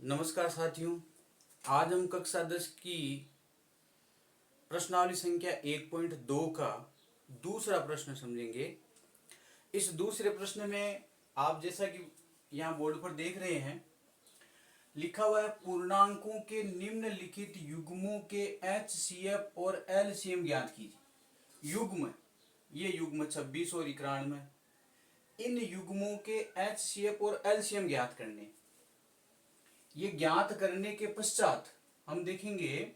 नमस्कार साथियों। आज हम कक्षा 10 की प्रश्नावली संख्या 1.2 का दूसरा प्रश्न समझेंगे। इस दूसरे प्रश्न में आप जैसा कि यहाँ बोर्ड पर देख रहे हैं, लिखा हुआ है पूर्णांकों के निम्नलिखित युग्मों के HCF और LCM ज्ञात कीजिए। युग्म, ये युग्म 26 और 91, इन युग्मों के HCF और LCM ज्ञात करने। ये ज्ञात करने के पश्चात हम देखेंगे,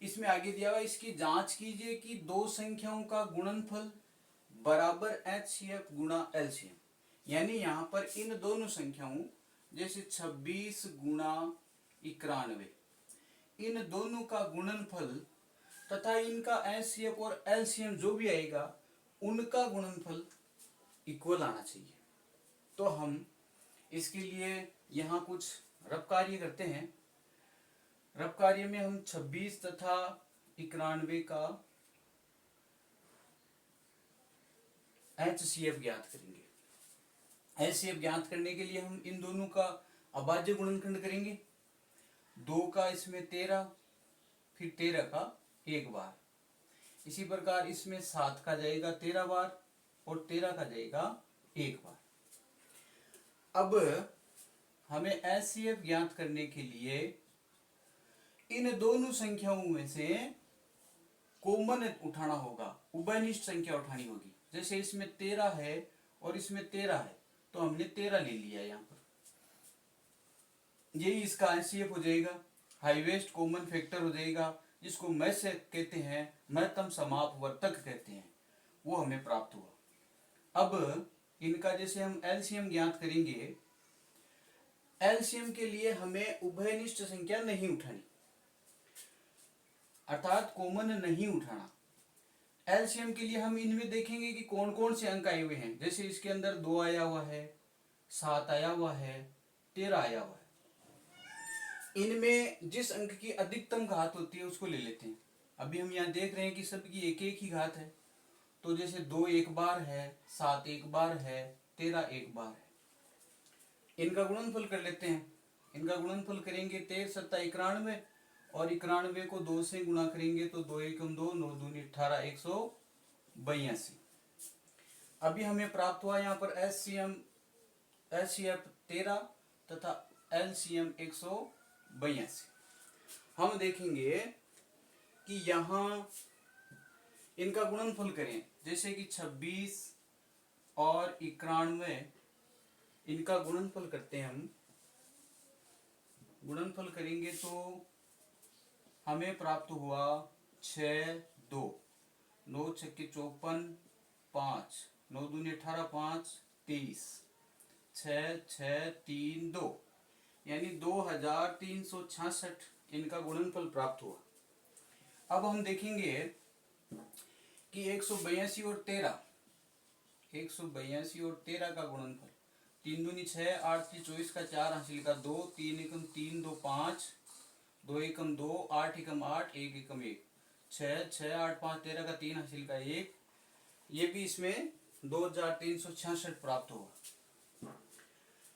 इसमें आगे दिया हुआ इसकी जांच कीजिए कि दो संख्याओं का गुणनफल बराबर HCF गुणा LCM, यानी यहां पर इन दोनों संख्याओं जैसे 26 गुणा 91, इन दोनों का गुणनफल तथा इनका HCF और LCM जो भी आएगा उनका गुणनफल इक्वल आना चाहिए। तो हम इसके लिए यहां कुछ रब कार्य करते हैं। रब कार्य में हम 26 तथा 91 का HCF ज्ञात करेंगे। HCF ज्ञात करने के लिए हम इन दोनों का अभाज्य गुणनखंड करेंगे। 2 का इसमें 13, फिर 13 का एक बार। इसी प्रकार इसमें 7 का जाएगा 13 बार और 13 का जाएगा एक बार। अब हमें HCF ज्ञात करने के लिए इन दोनों संख्याओं में से कॉमन उठाना होगा, उभयनिष्ठ संख्या उठानी होगी। जैसे इसमें 13 है और इसमें 13 है, तो हमने 13 ले लिया यहां पर। यही इसका HCF हो जाएगा, हाईएस्ट कॉमन फैक्टर हो जाएगा, जिसको मैथ से कहते हैं, महत्तम समापवर्तक कहते हैं, वो हमें प्राप्त हुआ। अब इनका जैसे हम LCM ज्ञात करेंगे, LCM के लिए हमें उभयनिष्ठ संख्या नहीं उठानी, अर्थात कॉमन नहीं उठाना। LCM के लिए हम इनमें देखेंगे कि कौन कौन से अंक आए हुए हैं। जैसे इसके अंदर 2 आया हुआ है, 7 आया हुआ है, 13 आया हुआ है। इनमें जिस अंक की अधिकतम घात होती है उसको ले लेते हैं। अभी हम यहाँ देख रहे हैं कि सबकी एक एक ही घात है, तो जैसे 2 एक बार है, 7 एक बार है, 13 एक बार है। इनका गुणनफल कर लेते हैं। इनका गुणनफल करेंगे 13 सत्ता 91 और 91 को 2 से गुणा करेंगे तो 2 एकम 2, 9 दूनी 18, 182। अभी हमें प्राप्त हुआ यहाँ पर HCF 13 तथा LCM 182। हम देखेंगे कि यहाँ इनका गुणनफल करें, जैसे कि 26 और 91, इनका गुणनफल करते हैं हम। गुणनफल करेंगे तो हमें प्राप्त हुआ 6, 2, 9 छक्के 54, 5, 9 दूनी 18, 5, 23, 6, 6, 3, 2, यानी 2366 इनका गुणनफल प्राप्त हुआ। अब हम देखेंगे कि 182 और 13, 182 और 13 का गुणनफल, 3 दूनी 6, 8 की 24 का 4 हासिल का 2, 3 एकम 3, 2 5, 2 एकम 2, 8 एकम 8, 1 एकम 1, 6, 6, 8, 5, 13 का 3 हासिल का 1। ये भी इसमें 2366 प्राप्त हुआ।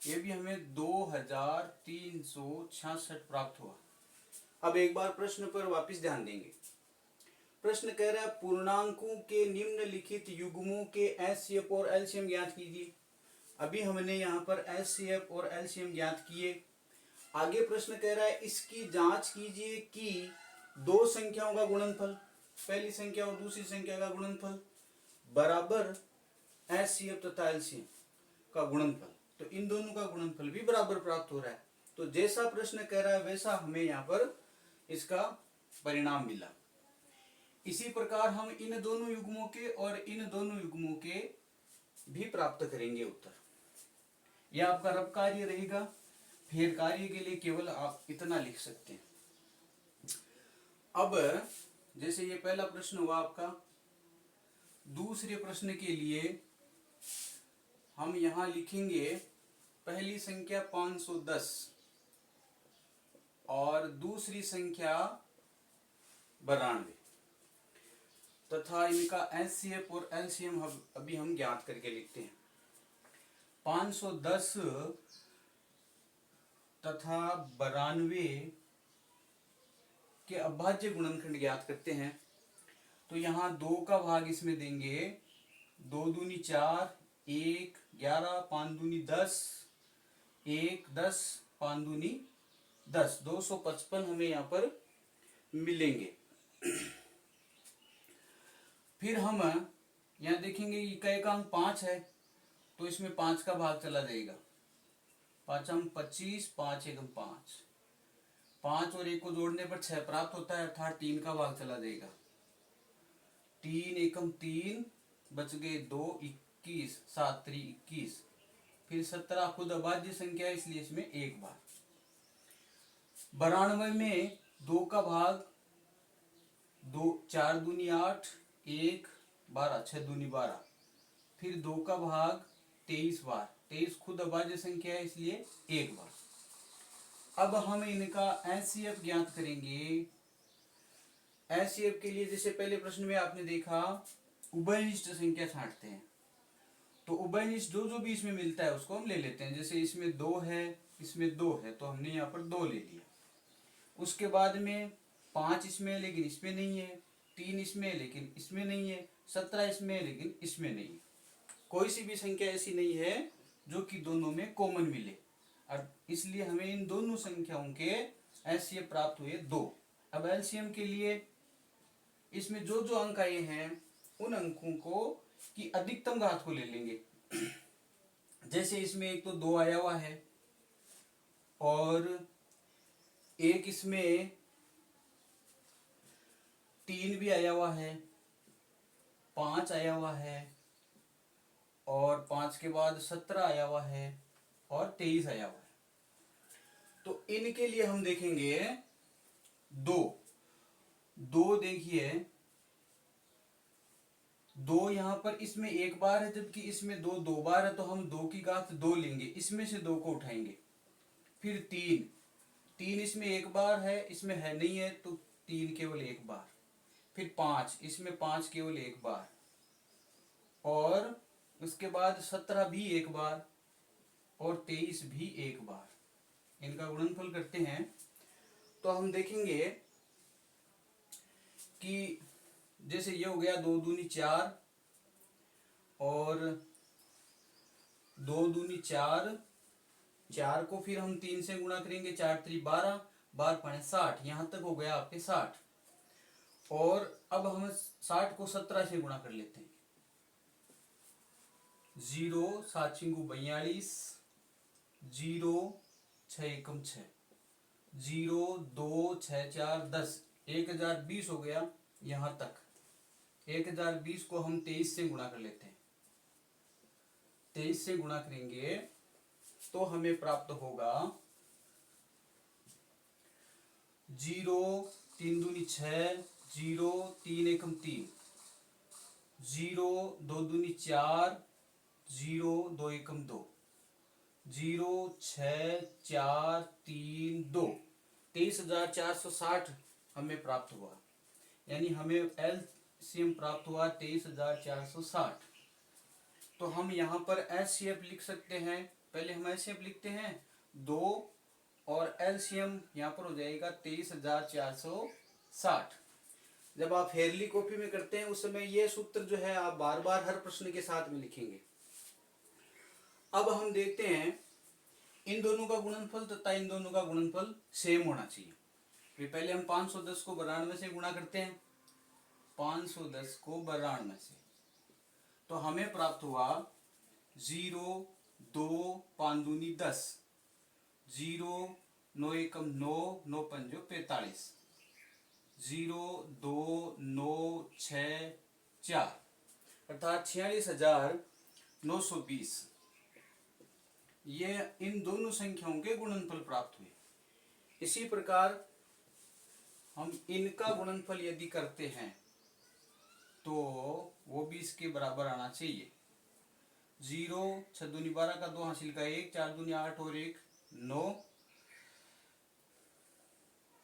ये भी हमें 2366 प्राप्त हुआ। अब एक बार प्रश्न पर वापस ध्यान देंगे। प्रश्न कह रहा है पूर्णांकों के निम्नलिखित युग्मों के HCF और LCM ज्ञात कीजिए। अभी हमने यहाँ पर HCF और LCM ज्ञात किए। आगे प्रश्न कह रहा है इसकी जांच कीजिए कि दो संख्याओं का गुणनफल, पहली संख्या और दूसरी संख्या का गुणनफल बराबर HCF तथा LCM का गुणनफल, तो इन दोनों का गुणनफल भी बराबर प्राप्त हो रहा है। तो जैसा प्रश्न कह रहा है वैसा हमें यहाँ पर इसका परिणाम मिला। इसी प्रकार हम इन दोनों युग्मों के और इन दोनों युग्मों के भी प्राप्त करेंगे उत्तर। यह आपका रब कार्य रहेगा। फेर कार्य के लिए केवल आप इतना लिख सकते हैं। अब जैसे ये पहला प्रश्न हुआ आपका, दूसरे प्रश्न के लिए हम यहां लिखेंगे पहली संख्या 510 और दूसरी संख्या 92 तथा इनका HCF और LCM अभी हम ज्ञात करके लिखते हैं। 510 तथा 92 के अभाज्य गुणनखंड ज्ञात करते हैं। तो यहाँ 2 का भाग इसमें देंगे, 2 दूनी 4, 1 11, 5 दूनी 10, 1 10, 5 दूनी 10, 255 हमें यहाँ पर मिलेंगे। फिर हम यहाँ देखेंगे इकाई का अंक 5 है, तो इसमें 5 का भाग चला जाएगा। 5 हम 25, 5 एकम 5, 5 और 1 को जोड़ने पर 6 प्राप्त होता है, अर्थात 3 का भाग चला जाएगा। 3 एकम 3, बच गए 2, 21, 7 3 21, फिर 17 खुद अभाज्य संख्या है, इसलिए इसमें एक बार। 92 में 2 का भाग 2, 4 दूनी 8, 1 12, 6 दूनी 12, फिर 2 का भाग 23 बार, 23 खुद अभाज्य संख्या है, इसलिए एक बार। अब हम इनका एचसीएफ ज्ञात करेंगे। एचसीएफ के लिए जैसे पहले प्रश्न में आपने देखा उभयनिष्ठ संख्या छांटते हैं, तो उभयनिष्ठ जो भी इसमें मिलता है उसको हम ले लेते हैं। जैसे इसमें 2 है, इसमें 2 है, तो हमने यहाँ पर 2 ले लिया। उसके बाद में 5 इसमें है लेकिन इसमें नहीं है, 3 इसमें है लेकिन इसमें नहीं है, 17 इसमें है लेकिन इसमें नहीं है। कोई सी भी संख्या ऐसी नहीं है जो कि दोनों में कॉमन मिले, और इसलिए हमें इन दोनों संख्याओं के एचसीएफ प्राप्त हुए 2। अब एलसीएम के लिए इसमें जो अंक आए हैं उन अंकों को की अधिकतम घात को ले लेंगे। जैसे इसमें एक तो 2 आया हुआ है, और एक इसमें 3 भी आया हुआ है, 5 आया हुआ है, और 5 के बाद 17 आया हुआ है, और 23 आया हुआ है। तो इनके लिए हम देखेंगे 2 देखिए 2 यहां पर इसमें एक बार है, जबकि इसमें 2 बार है, तो हम 2 की घात 2 लेंगे, इसमें से 2 को उठाएंगे। फिर 3 इसमें एक बार है, इसमें है नहीं है, तो 3 केवल एक बार। फिर 5 इसमें 5 केवल एक बार, और उसके बाद 17 भी एक बार, और 23 भी एक बार। इनका गुणनफल करते हैं तो हम देखेंगे कि जैसे ये हो गया 2 दूनी 4, और 2 दूनी 4, 4 को फिर हम 3 से गुणा करेंगे, 4 3 12, 12 पाने 60, यहां तक हो गया आपके 60। और अब हम 60 को 17 से गुणा कर लेते हैं। 0 7 छिंगु 42, 0 6 एकम 6, 0 2 6 4 10, 1020 हो गया यहां तक। 1020 को हम 23 से गुणा कर लेते हैं। 23 से गुणा करेंगे तो हमें प्राप्त होगा 0 3 दूनी 6, 0 3 एकम 3, 0 2 दूनी 4, 0 2 एकम 2, 0 6 4 3 2, 23,460 हमें प्राप्त हुआ। यानी हमें एलसीएम प्राप्त हुआ 23,460। तो हम यहाँ पर एचसीएफ लिख सकते हैं। पहले हम एचसीएफ लिखते हैं 2, और एलसीएम यहाँ पर हो जाएगा 23,460। जब आप हेरली कॉपी में करते हैं उस समय ये सूत्र जो है आप बार बार हर प्रश्न के साथ में लिखेंगे। अब हम देखते हैं इन दोनों का गुणनफल तथा इन दोनों का गुणनफल सेम होना चाहिए। फिर पहले हम 510 को 92 से गुणा करते हैं। 510 को 92 से, तो हमें प्राप्त हुआ 0 2 5 दूनी 10, 0 9 एकम 9, 9 पंजो 45, 0 2 9 6 4, अर्थात 46,920। ये इन दोनों संख्याओं के गुणनफल प्राप्त हुए। इसी प्रकार हम इनका गुणनफल यदि करते हैं तो वो भी इसके बराबर आना चाहिए। 0 6 दूनी 12 का 2 हासिल का 1, 4 दूनी 8 और 1 9,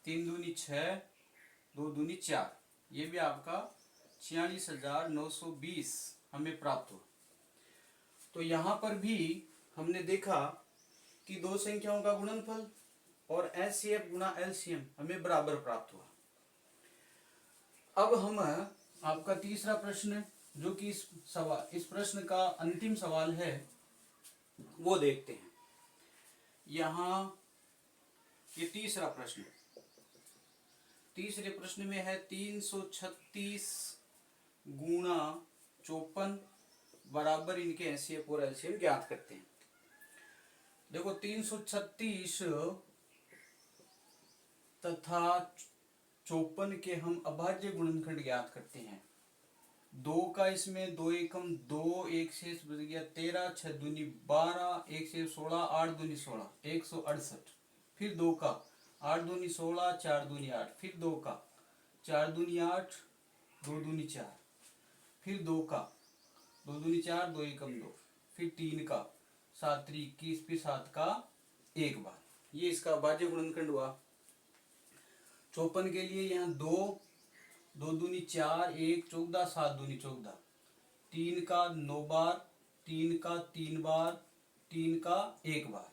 3 दूनी 6, 2 दूनी 4, ये भी आपका 46,920 हमें प्राप्त हो। तो यहाँ पर भी हमने देखा कि दो संख्याओं का गुणनफल और एचसीएफ गुणा एलसीएम हमें बराबर प्राप्त हुआ। अब हम आपका तीसरा प्रश्न जो कि इस प्रश्न का अंतिम सवाल है वो देखते हैं। यहाँ ये तीसरा प्रश्न, तीसरे प्रश्न में है 336 गुणा 54 बराबर इनके एचसीएफ और एलसीएम ज्ञात करते हैं। देखो 336 तथा 54 के हम अभाज्य गुणनखंड ज्ञात करते हैं। 2 का इसमें 2 एकम 2, एक शेष बच गया 13, 6 दूनी 12, एक शेष 16, 8 दूनी 16, 168। फिर 2 का 8 दूनी 16, 4 दूनी 8, फिर 2 का 4 दूनी 8, 2 दूनी 4, फिर 2 का 2 दूनी 4, 2 एकम 2, फिर 3 का 7 3 21, फिर 7 का एक बार। ये इसका अभाज्य गुणनखंड हुआ। 54 के लिए यहाँ 2 2 दूनी 4, 1 14, 7 दूनी 14, 3 का 9 बार, 3 का 3 बार, 3 का एक बार।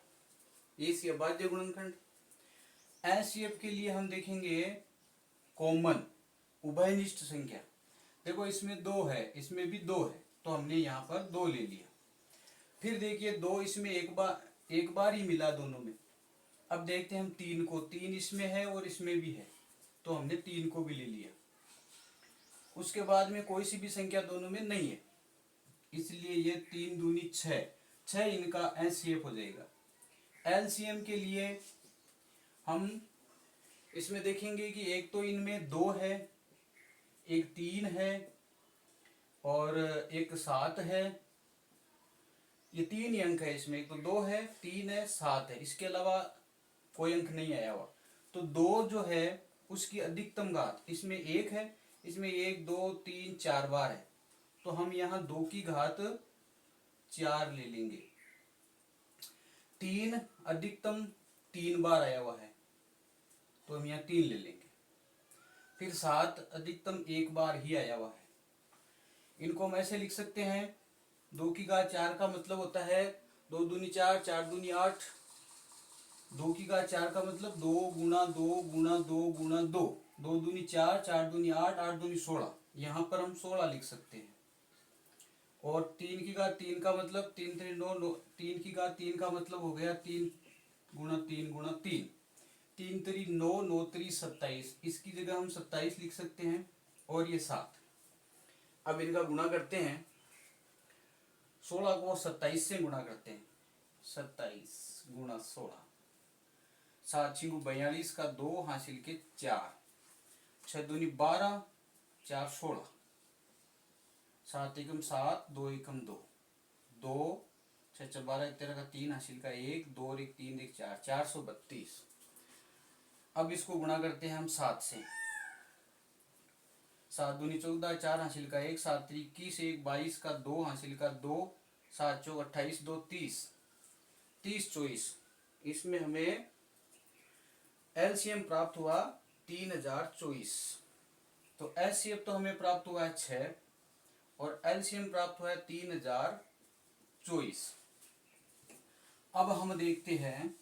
ये इसके अभाज्य गुणनखंड। एचसीएफ के लिए हम देखेंगे कॉमन उभयनिष्ठ संख्या। देखो इसमें 2 है, इसमें भी 2 है, तो हमने यहाँ पर 2 ले लिया। फिर देखिए 2 इसमें एक बार ही मिला दोनों में। अब देखते हैं हम 3 को, 3 इसमें है और इसमें भी है, तो हमने 3 को भी ले लिया। उसके बाद में कोई सी भी संख्या दोनों में नहीं है, इसलिए ये 3 दूनी 6 इनका एचसीएफ हो जाएगा। एलसीएम के लिए हम इसमें देखेंगे कि एक तो इनमें 2 है, एक 3 है और एक 7 है। ये 3 ही अंक है इसमें, एक तो 2 है, 3 है, 7 है, इसके अलावा कोई अंक नहीं आया हुआ। तो 2 जो है उसकी अधिकतम घात इसमें 1 है, इसमें 1 2 3 4 बार है, तो हम यहाँ 2 की घात 4 ले लेंगे। 3 अधिकतम 3 बार आया हुआ है, तो हम यहाँ 3 ले लेंगे। फिर 7 अधिकतम 1 बार ही आया हुआ है। इनको हम ऐसे लिख सकते हैं, 2 की घात 4 का मतलब होता है 2 दूनी 4, 4 दूनी 8। 2 की घात 4 का मतलब 2 गुणा 2 गुणा 2 गुणा 2, 2 दूनी 4, 4 दूनी 8, 8 दूनी 16। यहाँ पर हम 16 लिख सकते हैं। और 3 की घात 3 का मतलब 3 3 9, 3 की घात 3 का मतलब हो गया 3 गुणा 3 गुणा 3, 3 3 9, 9 3 27। इसकी जगह हम 27 लिख सकते हैं। और ये 7। अब इनका गुणा करते हैं, 16 को 27 से गुणा करते हैं। 27 गुणा 16, 7 6 42 का 2 हासिल के 4, 6 दूनी 12, 4 16, 7 एकम 7, 2 एकम 2, 2 6 6 12 13 का 3 हासिल का 1, 2 और 1 3 1 4, 432। अब इसको गुणा करते हैं हम 7 से। 7 दूनी 14, 4 हासिल का 1, 7 3 21, 1 22 का 2 हासिल का 2, 7 4 28, 2 30, 30 24। इसमें हमें एलसीएम प्राप्त हुआ 3024। तो एचसीएफ तो हमें प्राप्त हुआ है 6 और एलसीएम प्राप्त हुआ है 3024। अब हम देखते हैं,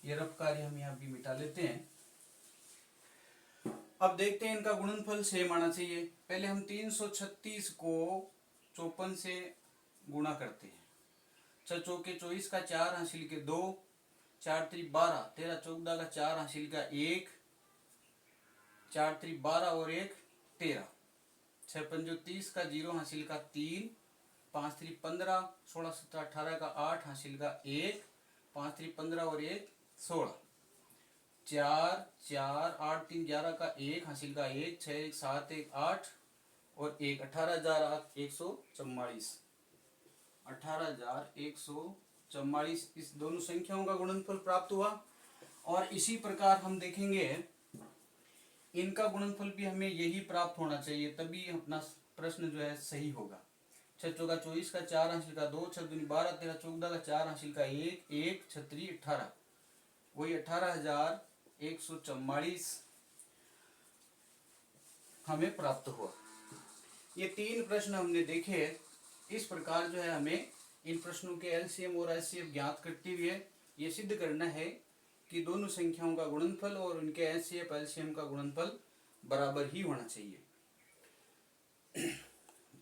ये रफ कार्य हम यहाँ भी मिटा लेते हैं। अब देखते हैं इनका गुणनफल सेम आना चाहिए। पहले हम 336 को 54 से गुणा करते हैं। 6 चौके 24 का 4 हासिल के 2, 4 3 12, 13 14 का 4 हासिल का 1, 4 3 12 और 1 13, 6 5 30 का 0 हासिल का 3, 5 3 15, 16 17 18 का 8 हासिल का 1, 5 3 15 और 1 16, 4 4 8 3 11 का 1 हासिल का 1, 6 1 7 1 8 और 1 18,144। 18,144 इस दोनों संख्याओं का गुणनफल प्राप्त हुआ। और इसी प्रकार हम देखेंगे इनका गुणनफल भी हमें यही प्राप्त होना चाहिए, तभी अपना प्रश्न जो है सही होगा। 6 चौका 24 का 4 हासिल का 2, 6 दूनी 12, 13 14 का 4 हासिल का 1, 1 6 18, वही 18,144 हमें प्राप्त हुआ। ये 3 प्रश्न हमने देखे। इस प्रकार जो है हमें इन प्रश्नों के एलसीएम और एचसीएफ ज्ञात करते हुए ये सिद्ध करना है कि दोनों संख्याओं का गुणनफल और उनके एचसीएफ एलसीएम का गुणनफल बराबर ही होना चाहिए।